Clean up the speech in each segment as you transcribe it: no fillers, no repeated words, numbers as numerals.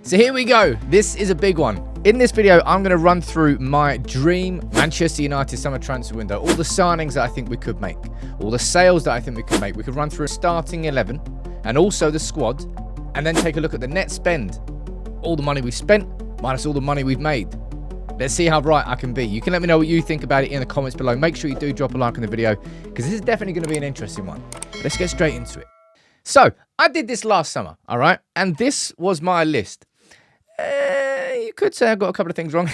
So here we go. This is a big one. In this video, I'm going to run through my dream Manchester United summer transfer window. All the signings that I think we could make. All the sales that I think we could make. We could run through a starting 11 and also the squad. And then take a look at the net spend. All the money we've spent minus all the money we've made. Let's see how right I can be. You can let me know what you think about it in the comments below. Make sure you do drop a like on the video because this is definitely going to be an interesting one. Let's get straight into it. So, I did this last summer, all right? And this was my list. You could say I got a couple of things wrong.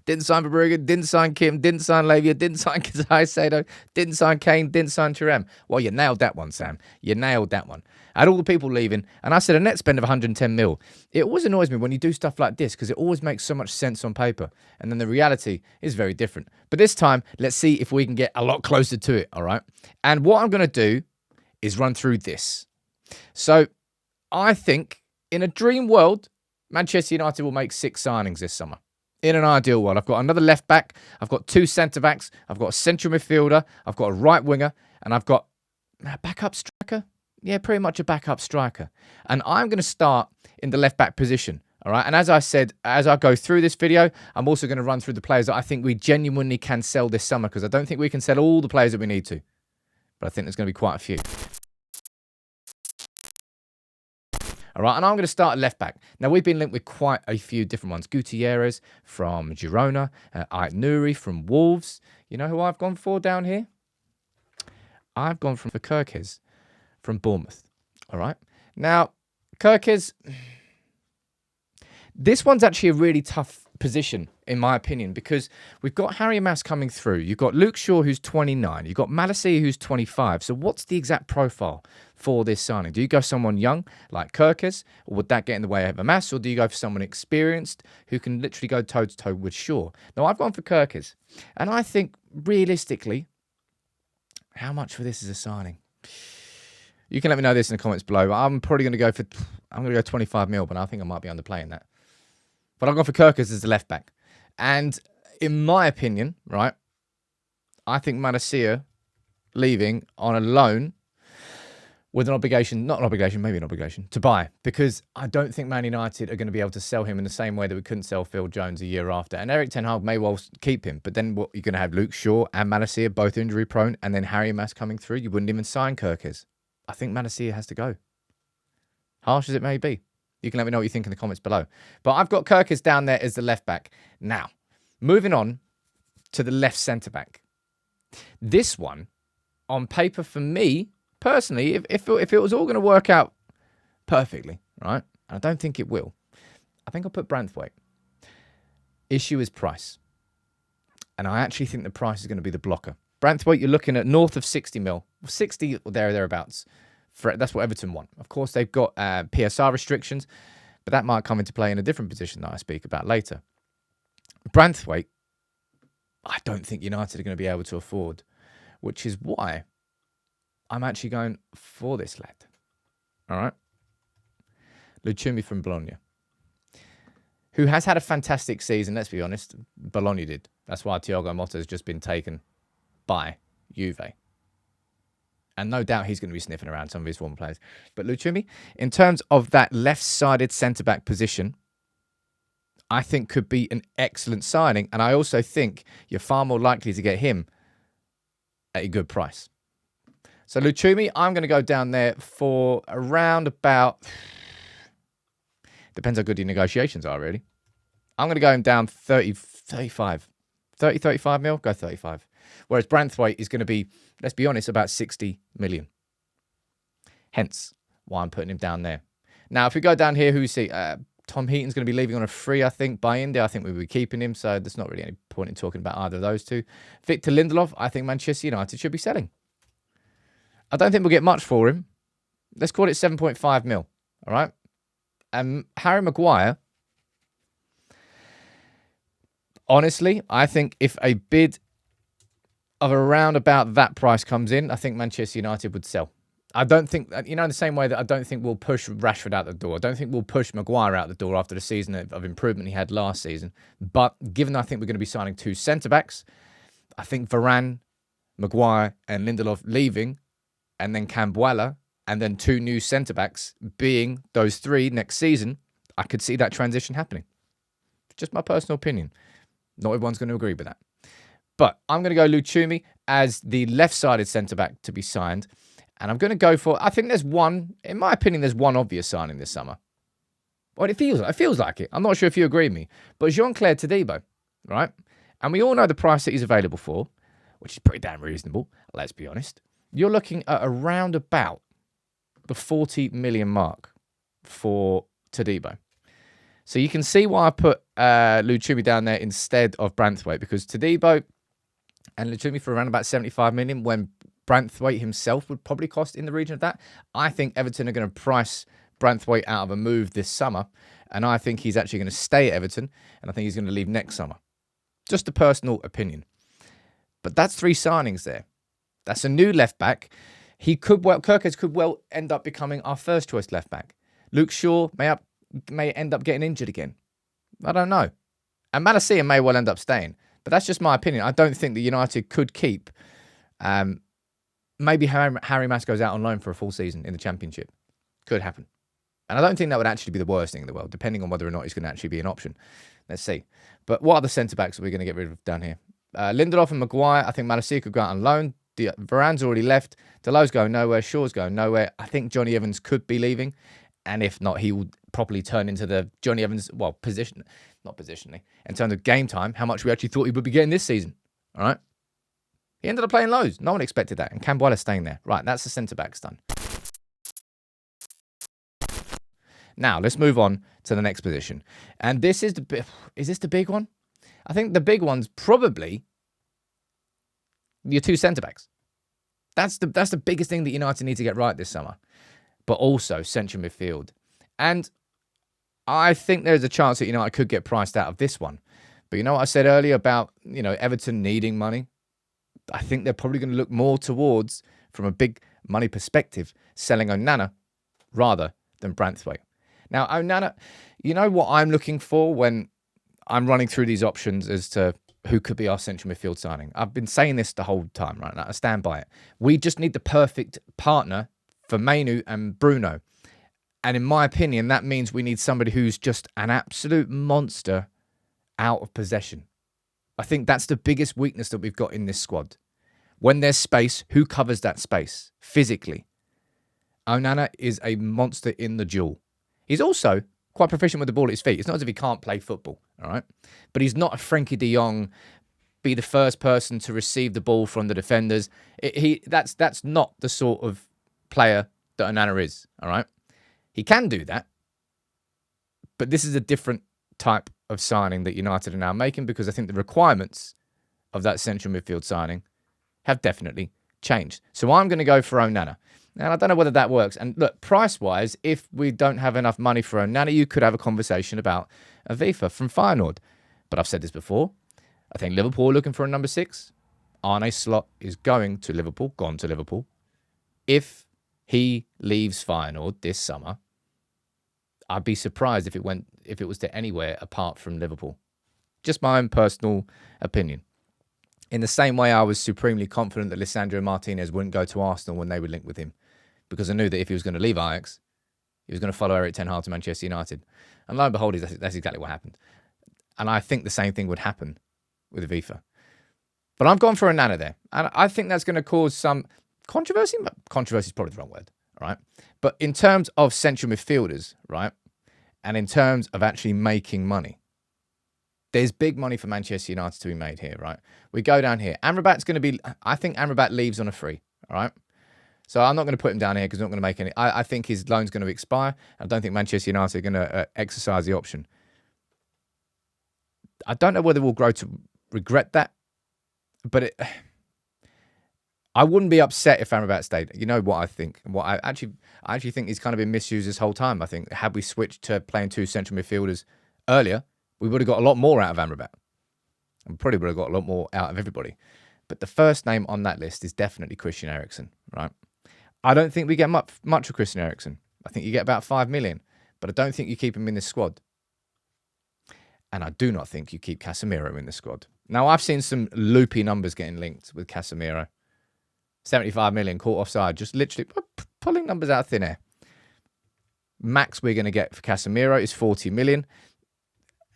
Didn't sign Verbrugge, didn't sign Kim, didn't sign Lavia, didn't sign Caicedo, didn't sign Kane, didn't sign Thuram. Well, you nailed that one, Sam. You nailed that one. I had all the people leaving, and I said a net spend of 110 mil. It always annoys me when you do stuff like this because it always makes so much sense on paper, and then the reality is very different. But this time, let's see if we can get a lot closer to it, all right? And what I'm going to do is run through this. So, I think in a dream world, Manchester United will make 6 signings this summer. In an ideal world, I've got another left back, I've got 2 centre backs, I've got a central midfielder, I've got a right winger, and I've got a backup striker. Yeah, pretty much a backup striker. And I'm going to start in the left back position. All right. And as I said, as I go through this video, I'm also going to run through the players that I think we genuinely can sell this summer because I don't think we can sell all the players that we need to. But I think there's going to be quite a few. All right, and I'm going to start at left back. Now, we've been linked with quite a few different ones. Gutierrez from Girona, Ait Nouri from Wolves. You know who I've gone for down here? I've gone for Kirkes from Bournemouth. All right. Now, Kirkes, this one's actually a really tough position, in my opinion, because we've got Harry Mass coming through. You've got Luke Shaw, who's 29. You've got Malacia, who's 25. So what's the exact profile for this signing? Do you go someone young like Kirkes, or would that get in the way of a Mass, or do you go for someone experienced who can literally go toe-to-toe with Shaw? Now, I've gone for Kirkes, and I think, realistically, how much for this is a signing? You can let me know this in the comments below. I'm probably going to go for, 25 mil, but I think I might be underplaying that. But I've gone for Kirkes as the left back. And in my opinion, right, I think Malacia leaving on a loan with an obligation, maybe an obligation, to buy. Because I don't think Man United are going to be able to sell him in the same way that we couldn't sell Phil Jones a year after. And Erik ten Hag may well keep him. But then what, you're going to have Luke Shaw and Malacia both injury prone, and then Harry Mass coming through. You wouldn't even sign Kirkes. I think Malacia has to go. Harsh as it may be. You can let me know what you think in the comments below. But I've got Kirkes down there as the left back. Now, moving on to the left centre back. This one, on paper for me, personally, if it was all going to work out perfectly, right? And I don't think it will. I think I'll put Branthwaite. Issue is price. And I actually think the price is going to be the blocker. Branthwaite, you're looking at north of 60 mil. 60 or thereabouts. That's what Everton want. Of course, they've got PSR restrictions, but that might come into play in a different position that I speak about later. Branthwaite, I don't think United are going to be able to afford, which is why I'm actually going for this lad. All right? Luchumi from Bologna, who has had a fantastic season, let's be honest. Bologna did. That's why Thiago Motta has just been taken by Juve. And no doubt he's going to be sniffing around some of his former players. But Luchumi, in terms of that left-sided centre-back position, I think could be an excellent signing. And I also think you're far more likely to get him at a good price. So Luchumi, I'm going to go down there for around about... Depends how good your negotiations are, really. I'm going to go him down 35 mil? Go 35. Whereas Branthwaite is going to be, let's be honest, about 60 million. Hence why I'm putting him down there. Now, if we go down here, who we see? Tom Heaton's going to be leaving on a free, I think, by India. I think we'll be keeping him, so there's not really any point in talking about either of those two. Victor Lindelof, I think Manchester United should be selling. I don't think we'll get much for him. Let's call it 7.5 mil, all right? And Harry Maguire, honestly, I think if a bid of around about that price comes in, I think Manchester United would sell. I don't think, in the same way that I don't think we'll push Rashford out the door. I don't think we'll push Maguire out the door after the season of improvement he had last season. But given that I think we're going to be signing 2 centre-backs, I think Varane, Maguire and Lindelof leaving, and then Cambuala, and then 2 new centre-backs being those 3 next season, I could see that transition happening. Just my personal opinion. Not everyone's going to agree with that. But I'm going to go Luchumi as the left-sided centre-back to be signed. And I'm going to go for, I think there's one, in my opinion, there's one obvious signing this summer. Well, it feels like it. I'm not sure if you agree with me. But Jean-Claire Todibo, right? And we all know the price that he's available for, which is pretty damn reasonable, let's be honest. You're looking at around about the 40 million mark for Todibo. So you can see why I put Luchumi down there instead of Branthwaite, because Todibo and Luchumi for around about 75 million, when Branthwaite himself would probably cost in the region of that. I think Everton are going to price Branthwaite out of a move this summer, and I think he's actually going to stay at Everton, and I think he's going to leave next summer. Just a personal opinion. But that's 3 signings there. That's a new left back. Kirkes could well end up becoming our first choice left back. Luke Shaw may end up getting injured again. I don't know. And Malacia may well end up staying. But that's just my opinion. I don't think that United could keep. Maybe Harry Mass goes out on loan for a full season in the Championship. Could happen. And I don't think that would actually be the worst thing in the world, depending on whether or not he's going to actually be an option. Let's see. But what other centre-backs are we going to get rid of down here? Lindelof and Maguire. I think Malacia could go out on loan. Varane's already left. Delow's going nowhere. Shaw's going nowhere. I think Johnny Evans could be leaving. And if not, he will properly turn into the Johnny Evans, not positionally, in terms of game time, how much we actually thought he would be getting this season. All right? He ended up playing loads. No one expected that. And Cambuela's staying there. Right, that's the centre-backs done. Now, let's move on to the next position. And this is is this the big one? I think the big one's probably your 2 centre-backs. That's the biggest thing that United need to get right this summer. But also central midfield. And I think there's a chance that United could get priced out of this one. But you know what I said earlier about, Everton needing money? I think they're probably going to look more towards, from a big money perspective, selling Onana rather than Branthwaite. Now, Onana, you know what I'm looking for when I'm running through these options as to who could be our central midfield signing? I've been saying this the whole time, right? Now, I stand by it. We just need the perfect partner for Mainu and Bruno. And in my opinion, that means we need somebody who's just an absolute monster out of possession. I think that's the biggest weakness that we've got in this squad. When there's space, who covers that space physically? Onana is a monster in the duel. He's also quite proficient with the ball at his feet. It's not as if he can't play football, all right? But he's not a Frankie de Jong, be the first person to receive the ball from the defenders. That's not the sort of player that Onana is, all right? He can do that, but this is a different type of signing that United are now making, because I think the requirements of that central midfield signing have definitely changed. So I'm going to go for Onana. And I don't know whether that works. And look, price-wise, if we don't have enough money for Onana, you could have a conversation about Avifa from Feyenoord. But I've said this before. I think Liverpool are looking for a number 6. Arne Slot is gone to Liverpool. If he leaves Feyenoord this summer, I'd be surprised if it was to anywhere apart from Liverpool. Just my own personal opinion. In the same way I was supremely confident that Lisandro Martinez wouldn't go to Arsenal when they were linked with him, because I knew that if he was going to leave Ajax, he was going to follow Erik ten Hag to Manchester United. And lo and behold, that's exactly what happened. And I think the same thing would happen with Avifa. But I've gone for Onana there. And I think that's going to cause some controversy. Controversy is probably the wrong word, right? But in terms of central midfielders, right, and in terms of actually making money, there's big money for Manchester United to be made here, right? We go down here. Amrabat's going to be... I think Amrabat leaves on a free, all right? So I'm not going to put him down here because I'm not going to make any... I think his loan's going to expire. I don't think Manchester United are going to exercise the option. I don't know whether we'll grow to regret that, but I wouldn't be upset if Amrabat stayed. You know what I think? What I actually think he's kind of been misused this whole time. I think had we switched to playing 2 central midfielders earlier, we would have got a lot more out of Amrabat. And probably would have got a lot more out of everybody. But the first name on that list is definitely Christian Eriksen, right? I don't think we get much of Christian Eriksen. I think you get about 5 million. But I don't think you keep him in this squad. And I do not think you keep Casemiro in the squad. Now, I've seen some loopy numbers getting linked with Casemiro. 75 million caught offside, just literally pulling numbers out of thin air. max we're going to get for Casemiro is 40 million.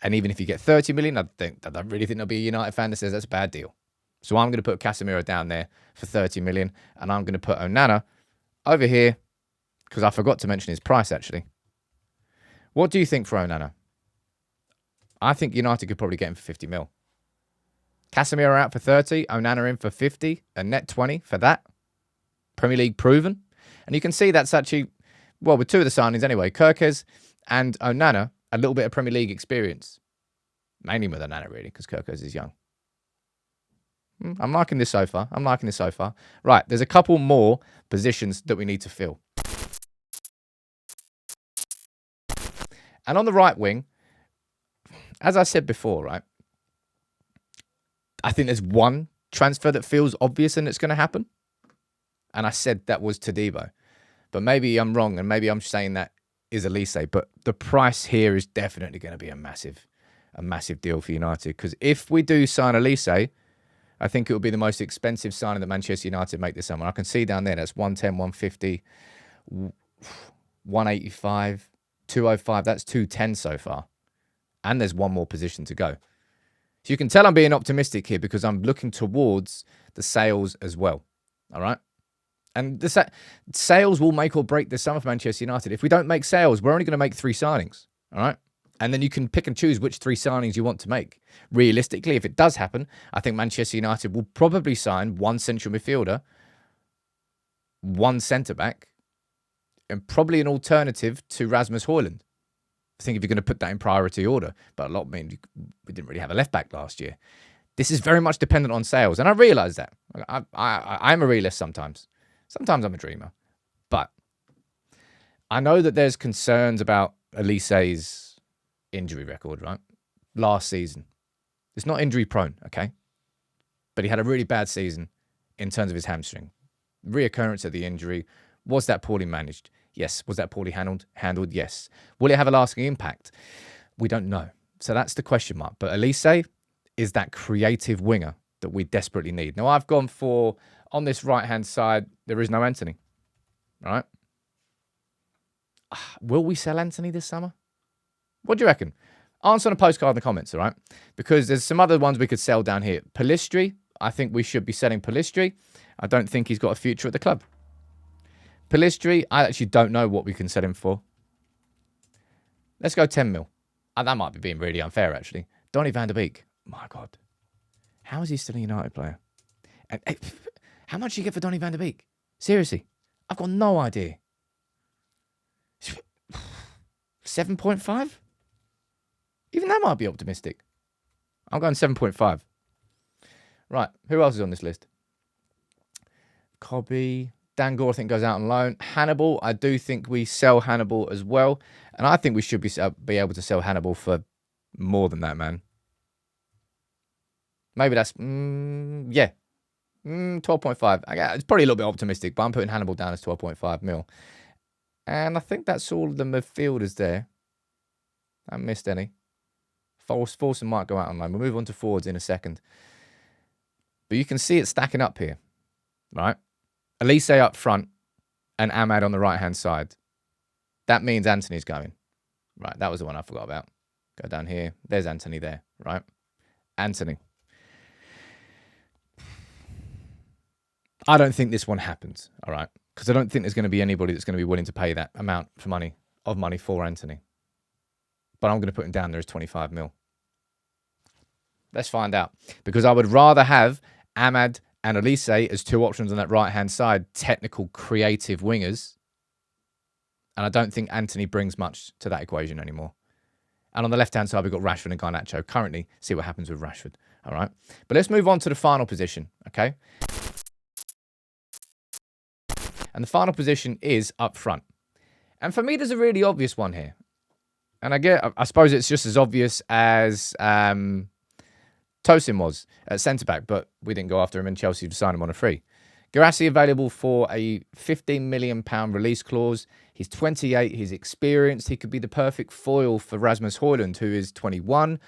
And even if you get 30 million, I don't really think there'll be a United fan that says that's a bad deal. So I'm going to put Casemiro down there for 30 million. And I'm going to put Onana over here because I forgot to mention his price, actually. What do you think for Onana? I think United could probably get him for 50 mil. Casemiro out for 30, Onana in for 50, a net 20 for that. Premier League proven. And you can see that's actually, well, with two of the signings anyway, Kirkes and Onana, a little bit of Premier League experience. Mainly with Onana, really, because Kirkes is young. I'm liking this so far. Right, there's a couple more positions that we need to fill. And on the right wing, as I said before, right, I think there's one transfer that feels obvious and it's going to happen. And I said that was Todibo. But maybe I'm wrong, and maybe I'm saying that is Elise. But the price here is definitely going to be a massive deal for United. Because if we do sign Elise, I think it will be the most expensive signing that Manchester United make this summer. I can see down there that's 110, 150, 185, 205. That's 210 so far. And there's one more position to go. So you can tell I'm being optimistic here because I'm looking towards the sales as well. All right? And the sales will make or break this summer for Manchester United. If we don't make sales, we're only going to make 3 signings. All right? And then you can pick and choose which 3 signings you want to make. Realistically, if it does happen, I think Manchester United will probably sign 1 central midfielder, 1 centre-back, and probably an alternative to Rasmus Højlund. I think if you're going to put that in priority order. But we didn't really have a left-back last year. This is very much dependent on sales. And I realise that. I'm a realist sometimes. Sometimes I'm a dreamer. But I know that there's concerns about Elise's injury record, right? Last season. It's not injury prone, okay? But he had a really bad season in terms of his hamstring. Reoccurrence of the injury. Was that poorly managed? Yes. Was that poorly handled? Yes. Will it have a lasting impact? We don't know. So that's the question mark. But Elise is that creative winger that we desperately need. Now, I've gone for, on this right-hand side, there is no Anthony. All right? Will we sell Anthony this summer? What do you reckon? Answer on a postcard in the comments, all right? Because there's some other ones we could sell down here. Pellistri, I think we should be selling Pellistri. I don't think he's got a future at the club. Pellistri, I actually don't know what we can sell him for. Let's go 10 mil. That might be being really unfair, actually. Donny van der Beek. My God. How is he still a United player? And how much do you get for Donny van der Beek? Seriously. I've got no idea. 7.5? Even that might be optimistic. I'm going 7.5. Right. Who else is on this list? Cobby. Dan Gore, I think, goes out on loan. Hannibal, I do think we sell Hannibal as well. And I think we should be able to sell Hannibal for more than that, man. Maybe that's, 12.5. It's probably a little bit optimistic, but I'm putting Hannibal down as 12.5 mil. And I think that's all the midfielders there. I haven't missed any. Forson might go out on loan. We'll move on to forwards in a second. But you can see it stacking up here, right? Elise up front and Ahmad on the right-hand side. That means Anthony's going. Right, that was the one I forgot about. Go down here. There's Anthony there, right? Anthony. I don't think this one happens, all right? Because I don't think there's going to be anybody that's going to be willing to pay that amount of money for Anthony. But I'm going to put him down there as 25 mil. Let's find out. Because I would rather have Ahmad and Elise as 2 options on that right-hand side, technical, creative wingers. And I don't think Anthony brings much to that equation anymore. And on the left-hand side, we've got Rashford and Garnacho. Currently, see what happens with Rashford. All right? But let's move on to the final position, okay? And the final position is up front. And for me, there's a really obvious one here. And I suppose it's just as obvious as Tosin was at centre-back, but we didn't go after him and Chelsea signed him on a free. Guirassy available for a £15 million release clause. He's 28, he's experienced. He could be the perfect foil for Rasmus Højlund, who is 21.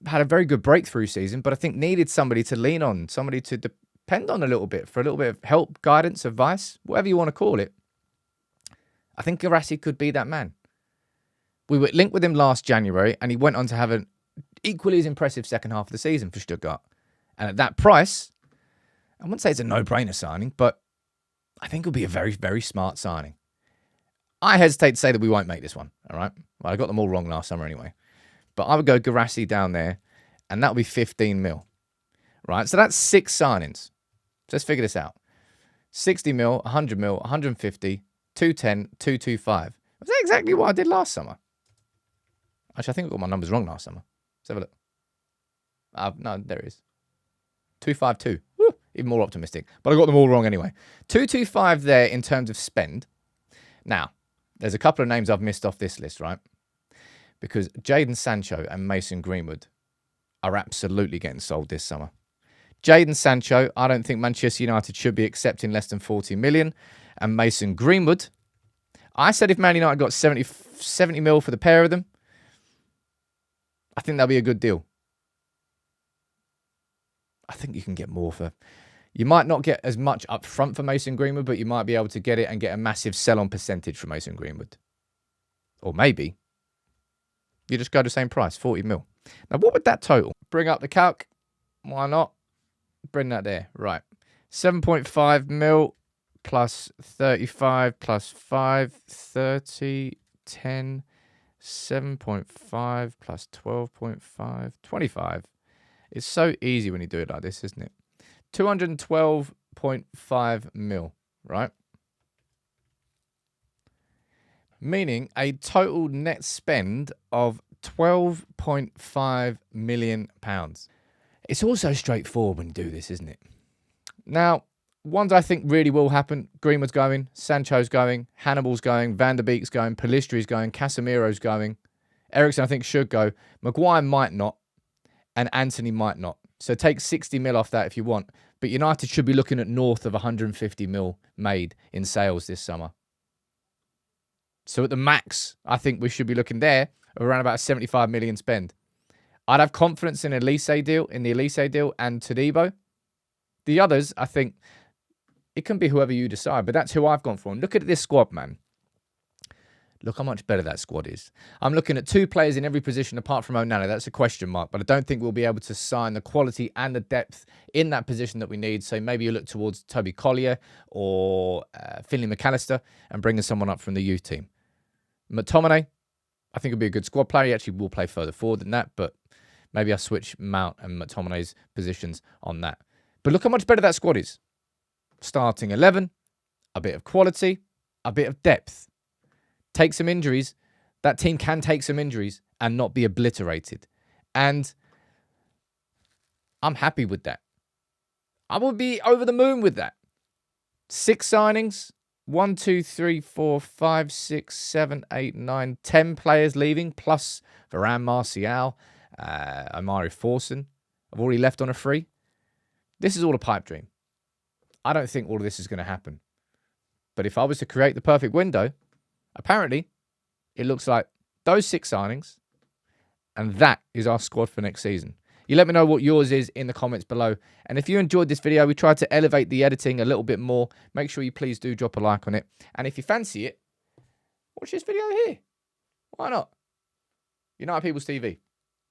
Had a very good breakthrough season, but I think needed somebody to lean on, somebody to depend on a little bit, for a little bit of help, guidance, advice, whatever you want to call it. I think Guirassy could be that man. We were linked with him last January, and he went on to have an equally as impressive second half of the season for Stuttgart. And at that price, I wouldn't say it's a no-brainer signing, but I think it'll be a very, very smart signing. I hesitate to say that we won't make this one, all right? Well, I got them all wrong last summer anyway. But I would go Guirassy down there, and that would be 15 mil, right? So that's 6 signings. So let's figure this out. 60 mil, 100 mil, 150, 210, 225. Was that exactly what I did last summer? Actually, I think I got my numbers wrong last summer. Let's have a look. No, there it is. 252. Woo, even more optimistic. But I got them all wrong anyway. 225 there in terms of spend. Now, there's a couple of names I've missed off this list, right? Because Jadon Sancho and Mason Greenwood are absolutely getting sold this summer. Jadon Sancho, I don't think Manchester United should be accepting less than 40 million. And Mason Greenwood, I said if Man United got 70 mil for the pair of them, I think that'll be a good deal. I think you can get more for... You might not get as much up front for Mason Greenwood, but you might be able to get it and get a massive sell-on percentage for Mason Greenwood. Or maybe you just go to the same price, 40 mil. Now, what would that total? Bring up the calc. Why not? Bring that there. Right. 7.5 mil plus 35 plus 5, 30, 10, 7.5 plus 12.5, 25. It's so easy when you do it like this, isn't it? 212.5 mil, right? Meaning a total net spend of £12.5 million. It's also straightforward when you do this, isn't it? Now, ones I think really will happen. Greenwood's going, Sancho's going, Hannibal's going, Van der Beek's going, Palistri's going, Casemiro's going. Eriksen, I think, should go. Maguire might not, and Anthony might not. So take 60 mil off that if you want. But United should be looking at north of 150 mil made in sales this summer. So at the max, I think we should be looking there around about 75 million spend. I'd have confidence in the Elise deal and Todibo. The others, I think, it can be whoever you decide, but that's who I've gone for. And look at this squad, man. Look how much better that squad is. I'm looking at 2 players in every position apart from Onana. That's a question mark, but I don't think we'll be able to sign the quality and the depth in that position that we need. So maybe you look towards Toby Collier or Finley McAllister and bringing someone up from the youth team. McTominay, I think, will be a good squad player. He actually will play further forward than that, but maybe I switch Mount and McTominay's positions on that. But look how much better that squad is. Starting 11, a bit of quality, a bit of depth. Take some injuries. That team can take some injuries and not be obliterated. And I'm happy with that. I would be over the moon with that. 6 signings. 1, 2, 3, 4, 5, 6, 7, 8, 9, 10 players leaving, plus Varane, Martial, Omari Forson. I've already left on a free. This is all a pipe dream. I don't think all of this is going to happen. But if I was to create the perfect window, apparently, it looks like those 6 signings, and that is our squad for next season. You let me know what yours is in the comments below. And if you enjoyed this video, we tried to elevate the editing a little bit more. Make sure you please do drop a like on it. And if you fancy it, watch this video here. Why not? United People's TV.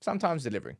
Sometimes delivering.